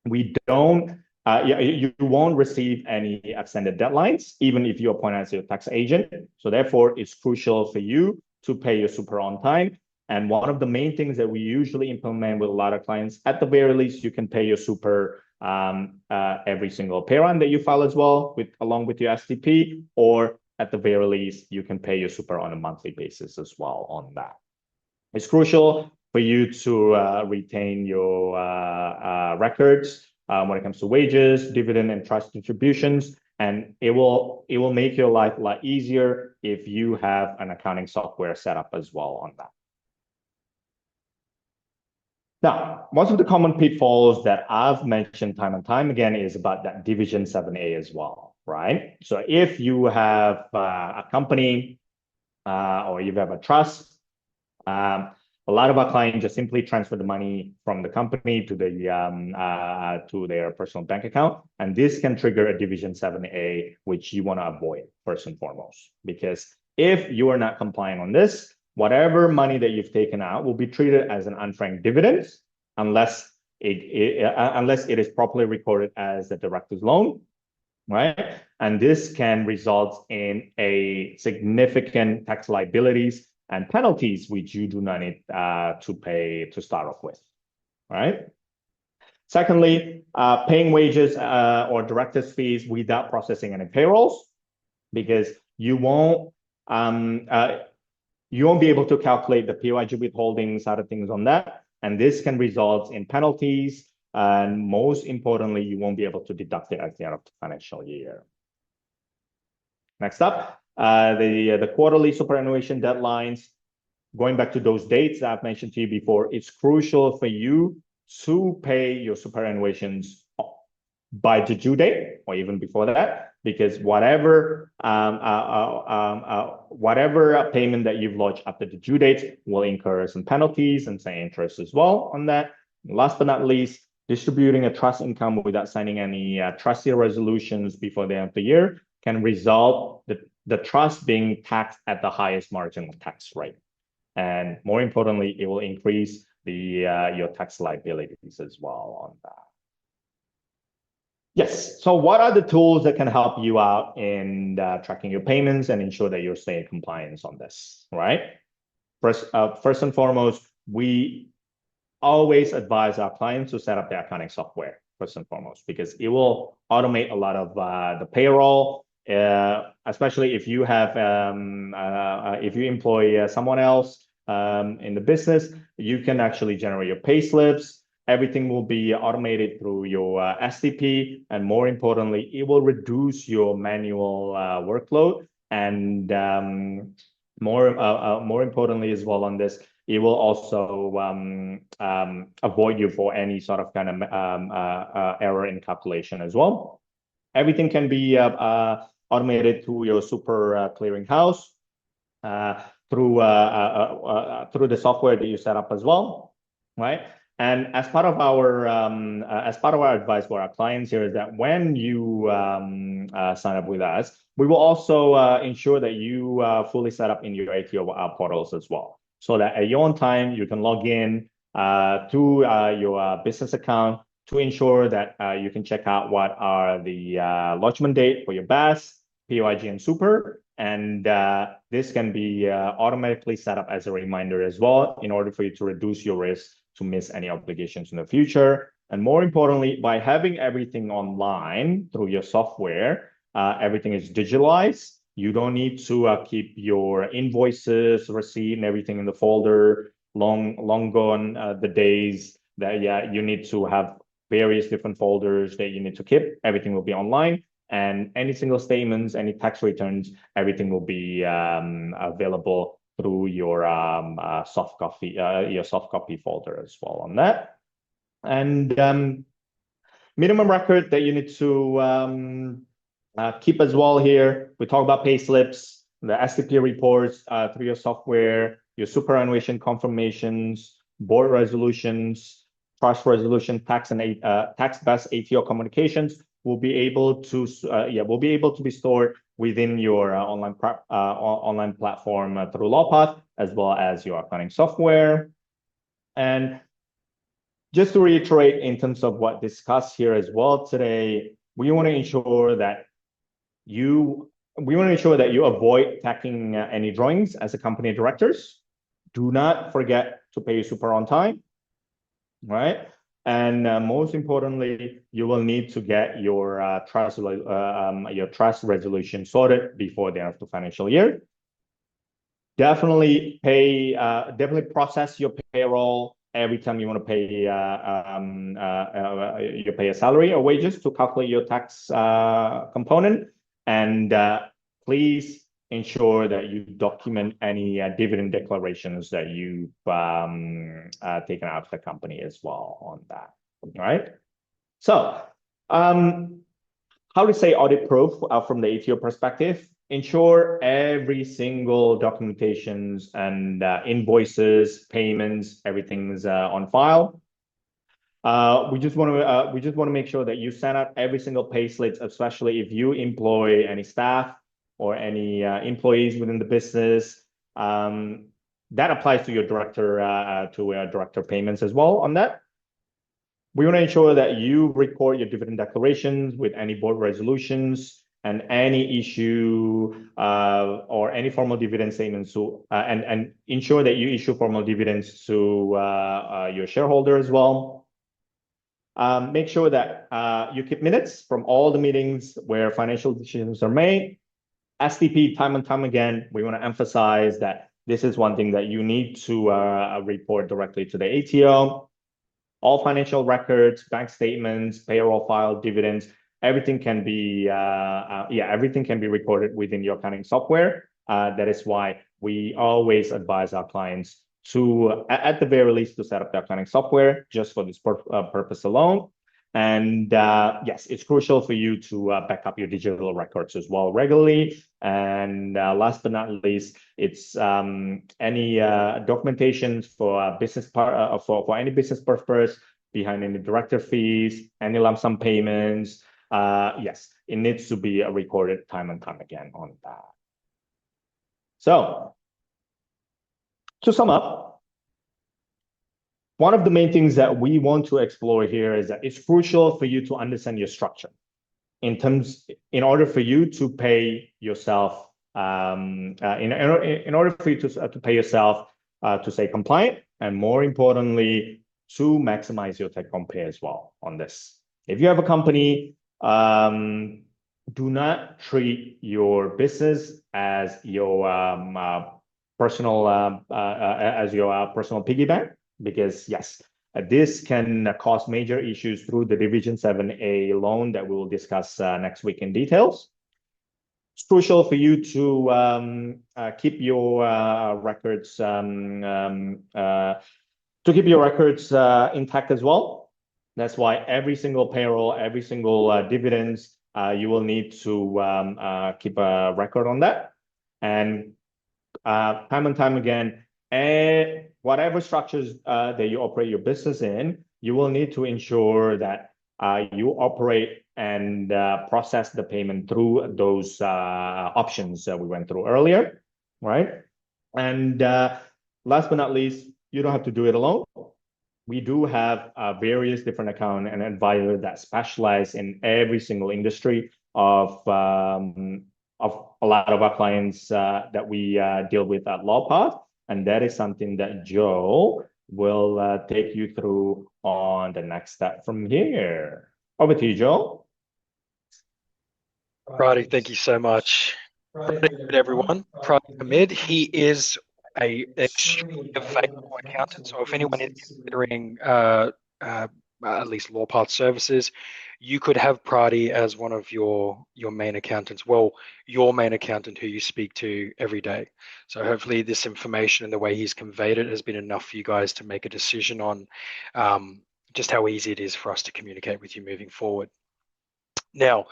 we don't you won't receive any extended deadlines even if you appoint as your tax agent. So therefore, it's crucial for you to pay your super on time. And one of the main things that we usually implement with a lot of clients, at the very least, you can pay your super every single pay run that you file as well, along with your STP, or at the very least, you can pay your super on a monthly basis as well on that. It's crucial for you to retain your records when it comes to wages, dividend, and trust distributions. And it will make your life a lot easier if you have an accounting software set up as well on that. Now, most of the common pitfalls that I've mentioned time and time again is about that Division 7A as well, right? So if you have a company or you have a trust, a lot of our clients just simply transfer the money from the company to their personal bank account, and this can trigger a Division 7A, which you want to avoid first and foremost, because if you are not compliant on this, whatever money that you've taken out will be treated as an unfranked dividend unless it is properly recorded as a director's loan. right? And this can result in a significant tax liabilities and penalties, which you do not need to pay to start off with, right? Secondly, paying wages or directors' fees without processing any payrolls, because um, uh, you won't be able to calculate the PYG withholdings, other things on that, and this can result in penalties. And most importantly, you won't be able to deduct it at the end of the financial year. Next up, the quarterly superannuation deadlines. Going back to those dates that I've mentioned to you before, it's crucial for you to pay your superannuations by the due date or even before that, because whatever payment that you've lodged after the due date will incur some penalties and some interest as well on that. And last but not least, distributing a trust income without signing any trustee resolutions before the end of the year can result the trust being taxed at the highest marginal tax rate. And more importantly, it will increase your tax liabilities as well on that. Yes. So what are the tools that can help you out in tracking your payments and ensure that you're staying in compliance on this, right? First and foremost, we always advise our clients to set up their accounting software, first and foremost, because it will automate a lot of the payroll, especially if you have if you employ someone else in the business, you can actually generate your pay slips. Everything will be automated through your SDP, and more importantly, it will reduce your manual workload. And more importantly as well on this, it will also avoid you for any sort of kind of error in calculation as well. Everything can be automated through your super clearinghouse, through the software that you set up as well, right? And as part of our advice for our clients here is that when you sign up with us, we will also ensure that you fully set up in your ATO portals as well, so that at your own time you can log in to your business account to ensure that you can check out what are the lodgement date for your BAS, PYG, and Super. And this can be automatically set up as a reminder as well in order for you to reduce your risk to miss any obligations in the future. And more importantly, by having everything online through your software, everything is digitalized. You don't need to keep your invoices, receipt, and everything in the folder. Long gone the days that you need to have various different folders that you need to keep. Everything will be online, and any single statements, any tax returns, everything will be available through your soft copy folder as well on that. And minimum record that you need to keep as well here. We talk about pay slips, the SDP reports through your software, your superannuation confirmations, board resolutions, trust resolution, tax-based ATO communications will be able to be stored within your online platform through Lawpath, as well as your accounting software. And just to reiterate in terms of what discussed here as well today, we want to ensure that you avoid taking any drawings as a company directors. Do not forget to pay your super on time, right? And most importantly, you will need to get your trust resolution sorted before the end of the financial year. Definitely process your payroll every time you want to pay you pay a salary or wages to calculate your tax component. And please ensure that you document any dividend declarations that you've taken out of the company as well on that. All right. So how to say audit proof from the ATO perspective? Ensure every single documentations and invoices, payments, everything's on file. We just want to make sure that you send out every single pay slips, especially if you employ any staff or any employees within the business. That applies to your director director payments as well on that. We want to ensure that you record your dividend declarations with any board resolutions and any issue or any formal dividend statements and ensure that you issue formal dividends to your shareholder as well. Make sure that you keep minutes from all the meetings where financial decisions are made. STP, time and time again, we want to emphasize that this is one thing that you need to report directly to the ATO. All financial records, bank statements, payroll file, dividends, everything can be everything can be recorded within your accounting software. That is why we always advise our clients to, at the very least, to set up the accounting software just for this purpose alone. And yes, it's crucial for you to back up your digital records as well regularly. And last but not least, it's any documentation for business for any business purpose behind any director fees, any lump sum payments. Yes, it needs to be recorded time and time again on that. So to sum up, one of the main things that we want to explore here is that it's crucial for you to understand your structure in order for you to pay yourself, in order for you to pay yourself to stay compliant, and more importantly, to maximize your take-home pay as well on this. If you have a company, do not treat your business as your personal piggy bank, because yes, this can cause major issues through the Division 7A loan that we will discuss next week in details. It's crucial for you to keep your records intact as well. That's why every single payroll, every single dividends, you will need to keep a record on that. And time and time again, whatever structures that you operate your business in, you will need to ensure that you operate and process the payment through those options that we went through earlier, right? And last but not least, you don't have to do it alone. We do have various different account and advisors that specialize in every single industry of a lot of our clients that we deal with at Lawpath. And that is something that Joe will take you through on the next step from here. Over to you, Joe. Pradi, thank you so much. Pradi Hamid, everyone. Pradi Hamid, he is an extremely available accountant. So if anyone is considering at least Lawpath services, you could have Pradi as one of your main accountants. Well, your main accountant who you speak to every day. So hopefully this information and the way he's conveyed it has been enough for you guys to make a decision on just how easy it is for us to communicate with you moving forward. Now,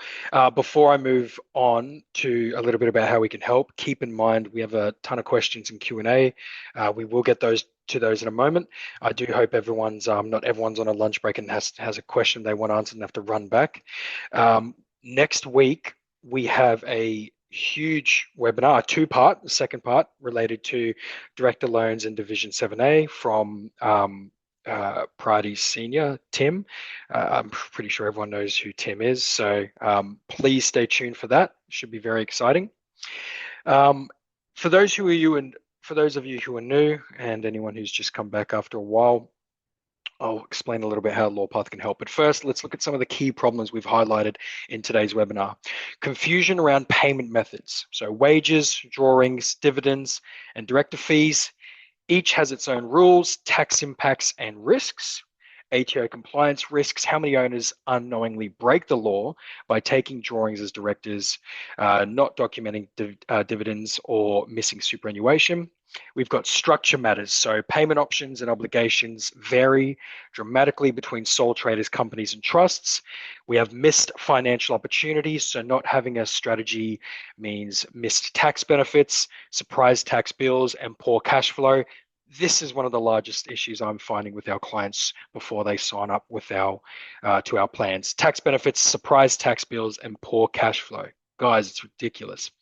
before I move on to a little bit about how we can help, keep in mind we have a ton of questions in Q&A. We will get to those in a moment. I do hope not everyone's on a lunch break and has a question they want answered and have to run back. Next week, we have a huge webinar, a two-part, the second part related to director loans in Division 7A from Pradi's senior, Tim. I'm pretty sure everyone knows who Tim is, so please stay tuned for that. It should be very exciting. For those of you who are new and anyone who's just come back after a while, I'll explain a little bit how Lawpath can help. But first, let's look at some of the key problems we've highlighted in today's webinar. Confusion around payment methods. So wages, drawings, dividends, and director fees. Each has its own rules, tax impacts, and risks. ATO compliance risks, how many owners unknowingly break the law by taking drawings as directors, not documenting dividends, or missing superannuation. We've got structure matters, so payment options and obligations vary dramatically between sole traders, companies, and trusts. We have missed financial opportunities, so not having a strategy means missed tax benefits, surprise tax bills, and poor cash flow. This is one of the largest issues I'm finding with our clients before they sign up with to our plans. Tax benefits, surprise tax bills, and poor cash flow. Guys, it's ridiculous.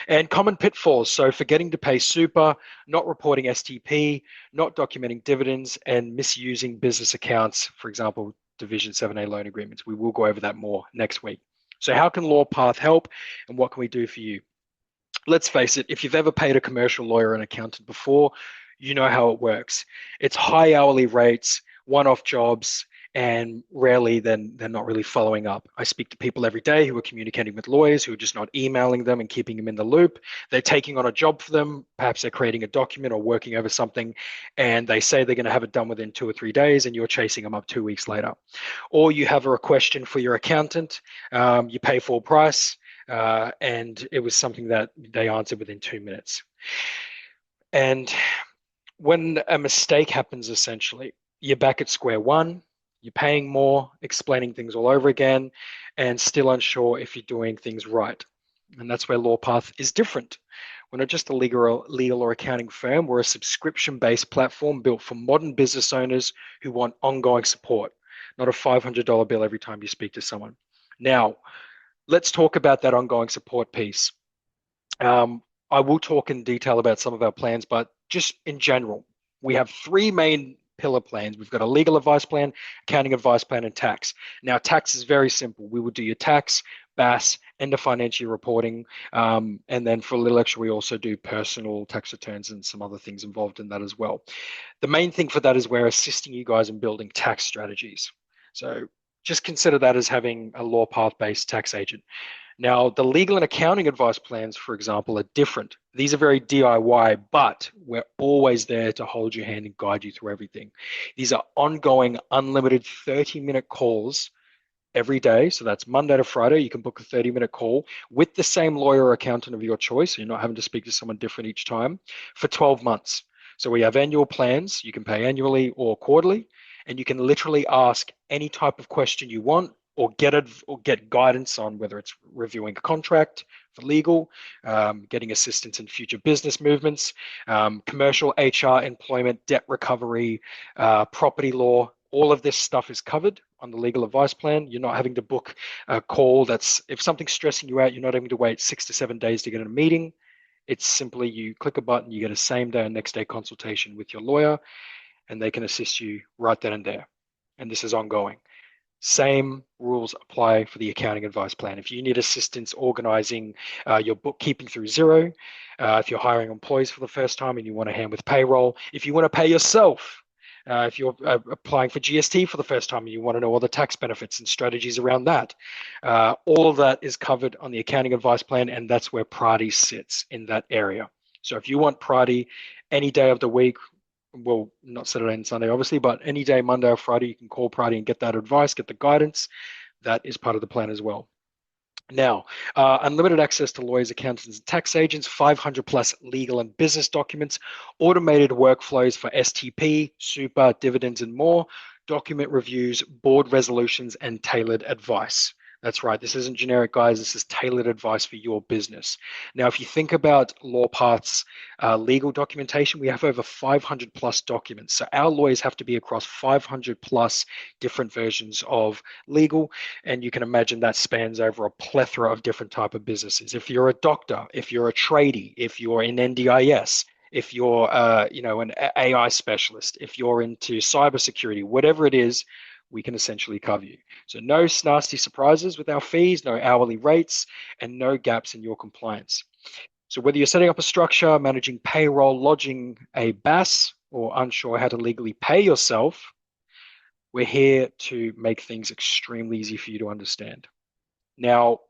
And common pitfalls, so forgetting to pay super, not reporting STP, not documenting dividends, and misusing business accounts, for example, Division 7A loan agreements. We will go over that more next week. So how can Lawpath help, and what can we do for you? Let's face it, if you've ever paid a commercial lawyer and accountant before, you know how it works. It's high hourly rates, one-off jobs, and rarely then they're not really following up. I speak to people every day who are communicating with lawyers who are just not emailing them and keeping them in the loop. They're taking on a job for them. Perhaps they're creating a document or working over something, and they say they're going to have it done within 2 or 3 days, and you're chasing them up 2 weeks later. Or you have a question for your accountant, you pay full price, and it was something that they answered within 2 minutes. And when a mistake happens, essentially, you're back at square one, you're paying more, explaining things all over again, and still unsure if you're doing things right. And that's where Lawpath is different. We're not just a legal or accounting firm, we're a subscription-based platform built for modern business owners who want ongoing support, not a $500 bill every time you speak to someone. Now, let's talk about that ongoing support piece. I will talk in detail about some of our plans, but just in general, we have three main pillar plans. We've got a legal advice plan, accounting advice plan, and tax. Now, tax is very simple. We will do your tax, BAS, end of financial reporting, and then for a little extra, we also do personal tax returns and some other things involved in that as well. The main thing for that is we're assisting you guys in building tax strategies. So just consider that as having a Lawpath-based tax agent. Now, the legal and accounting advice plans, for example, are different. These are very DIY, but we're always there to hold your hand and guide you through everything. These are ongoing, unlimited 30-minute calls every day. So that's Monday to Friday. You can book a 30-minute call with the same lawyer or accountant of your choice. So you're not having to speak to someone different each time for 12 months. So we have annual plans. You can pay annually or quarterly, and you can literally ask any type of question you want, or get guidance on whether it's reviewing a contract for legal, getting assistance in future business movements, commercial, HR, employment, debt recovery, property law. All of this stuff is covered on the legal advice plan. You're not having to book a call. If something's stressing you out, you're not having to wait 6 to 7 days to get in a meeting. It's simply you click a button, you get a same day and next day consultation with your lawyer, and they can assist you right then and there. And this is ongoing. Same rules apply for the accounting advice plan. If you need assistance organizing your bookkeeping through Xero, if you're hiring employees for the first time and you want a hand with payroll, if you want to pay yourself, if you're applying for GST for the first time and you want to know all the tax benefits and strategies around that, all of that is covered on the accounting advice plan, and that's where Pradi sits in that area. So if you want Pradi any day of the week, well, not Saturday and Sunday, obviously, but any day, Monday or Friday, you can call Pradi and get that advice, get the guidance. That is part of the plan as well. Now, unlimited access to lawyers, accountants, and tax agents, 500 plus legal and business documents, automated workflows for STP, super, dividends, and more, document reviews, board resolutions, and tailored advice. That's right. This isn't generic, guys. This is tailored advice for your business. Now, if you think about Lawpath's legal documentation, we have over 500 plus documents. So our lawyers have to be across 500 plus different versions of legal. And you can imagine that spans over a plethora of different type of businesses. If you're a doctor, if you're a tradie, if you're in NDIS, if you're an AI specialist, if you're into cybersecurity, whatever it is, we can essentially cover you. So no nasty surprises with our fees, no hourly rates, and no gaps in your compliance. So whether you're setting up a structure, managing payroll, lodging a BAS, or unsure how to legally pay yourself, we're here to make things extremely easy for you to understand. Now,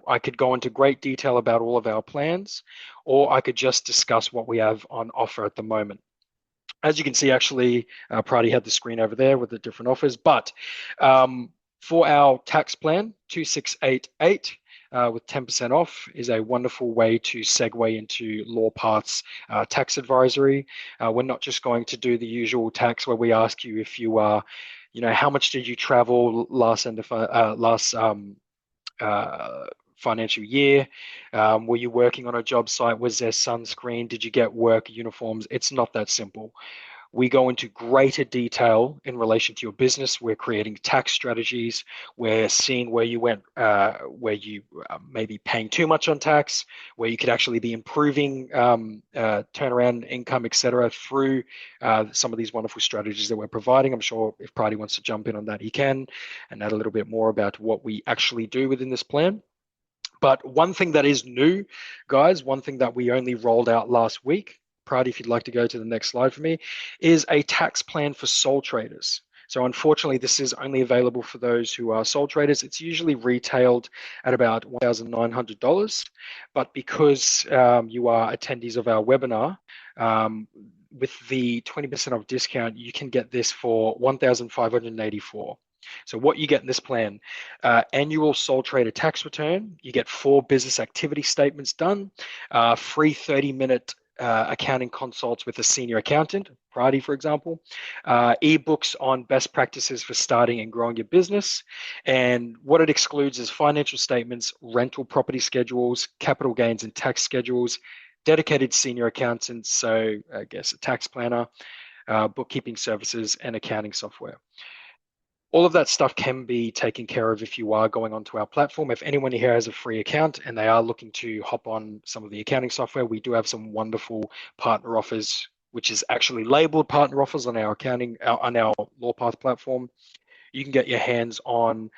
I could go into great detail about all of our plans, or I could just discuss what we have on offer at the moment. As you can see, actually, Pradi had the screen over there with the different offers. But for our tax plan, 2688 with 10% off is a wonderful way to segue into Lawpath's tax advisory. We're not just going to do the usual tax where we ask you if you are, how much did you travel last financial year? Were you working on a job site? Was there sunscreen? Did you get work uniforms? It's not that simple. We go into greater detail in relation to your business. We're creating tax strategies. We're seeing where you went, where you may be paying too much on tax, where you could actually be improving turnaround income, etc., through some of these wonderful strategies that we're providing. I'm sure if Pradi wants to jump in on that, he can, and add a little bit more about what we actually do within this plan. But one thing that is new, guys, one thing that we only rolled out last week, Pradi, if you'd like to go to the next slide for me, is a tax plan for sole traders. So unfortunately, this is only available for those who are sole traders. It's usually retailed at about $1,900. But because you are attendees of our webinar, with the 20% off discount, you can get this for $1,584. So what you get in this plan, annual sole trader tax return, you get 4 business activity statements done, free 30-minute accounting consults with a senior accountant, Pradi, for example, ebooks on best practices for starting and growing your business. And what it excludes is financial statements, rental property schedules, capital gains and tax schedules, dedicated senior accountants, so I guess a tax planner, bookkeeping services, and accounting software. All of that stuff can be taken care of if you are going onto our platform. If anyone here has a free account and they are looking to hop on some of the accounting software, we do have some wonderful partner offers, which is actually labeled partner offers on our Lawpath platform. You can get your hands on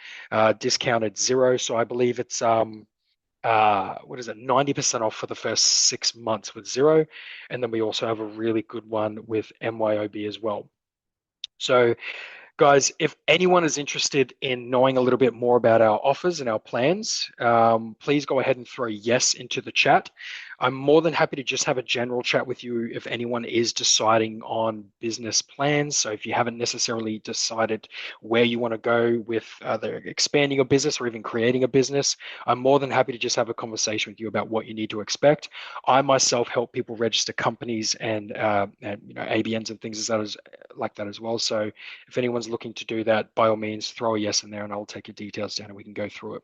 discounted zero. So I believe it's 90% off for the first 6 months with zero. And then we also have a really good one with MYOB as well. So guys, if anyone is interested in knowing a little bit more about our offers and our plans, please go ahead and throw yes into the chat. I'm more than happy to just have a general chat with you if anyone is deciding on business plans. So if you haven't necessarily decided where you want to go with either expanding your business or even creating a business, I'm more than happy to just have a conversation with you about what you need to expect. I myself help people register companies and ABNs and things like that as well. So if anyone's looking to do that, by all means, throw a yes in there and I'll take your details down and we can go through it.